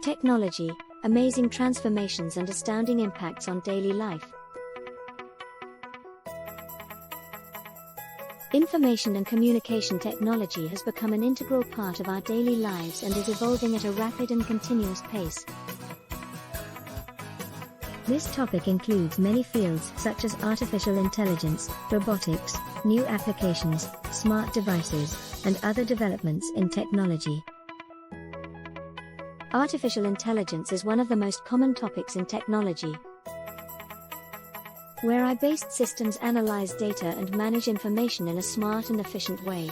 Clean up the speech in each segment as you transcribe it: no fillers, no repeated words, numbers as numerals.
Technology, amazing transformations and astounding impacts on daily life. Information and communication technology has become an integral part of our daily lives and is evolving at a rapid and continuous pace. This topic includes many fields such as artificial intelligence, robotics, new applications, smart devices, and other developments in technology. Artificial intelligence is one of the most common topics in technology, where AI-based systems analyze data and manage information in a smart and efficient way.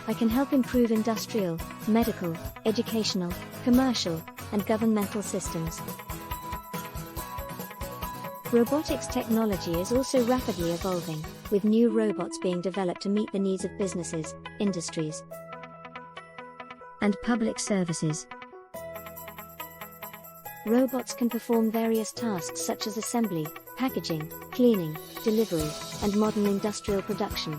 I can help improve industrial, medical, educational, commercial, and governmental systems. Robotics technology is also rapidly evolving, with new robots being developed to meet the needs of businesses, industries, and public services. Robots can perform various tasks such as assembly, packaging, cleaning, delivery, and modern industrial production.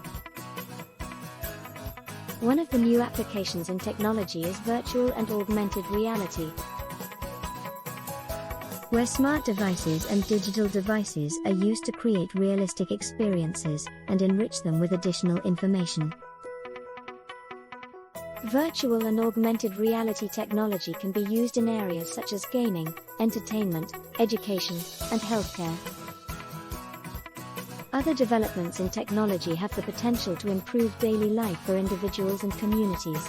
One of the new applications in technology is virtual and augmented reality, where smart devices and digital devices are used to create realistic experiences and enrich them with additional information. Virtual and augmented reality technology can be used in areas such as gaming, entertainment, education, and healthcare. Other developments in technology have the potential to improve daily life for individuals and communities.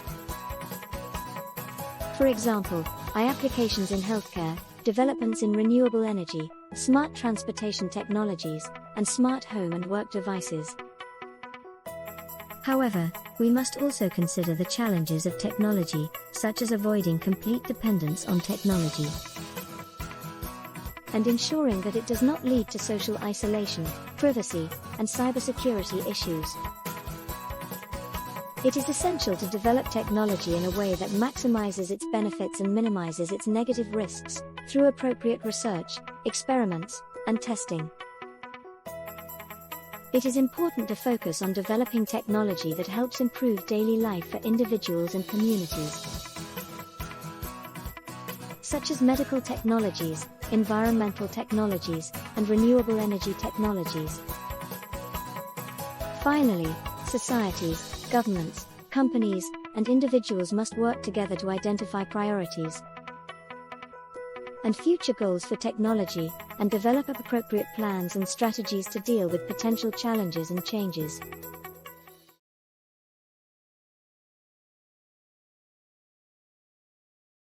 For example, applications in healthcare, developments in renewable energy, smart transportation technologies, and smart home and work devices. However, we must also consider the challenges of technology, such as avoiding complete dependence on technology, and ensuring that it does not lead to social isolation, privacy, and cybersecurity issues. It is essential to develop technology in a way that maximizes its benefits and minimizes its negative risks, through appropriate research, experiments, and testing. It is important to focus on developing technology that helps improve daily life for individuals and communities, such as medical technologies, environmental technologies, and renewable energy technologies. Finally, societies, governments, companies, and individuals must work together to identify priorities and future goals for technology, and develop appropriate plans and strategies to deal with potential challenges and changes.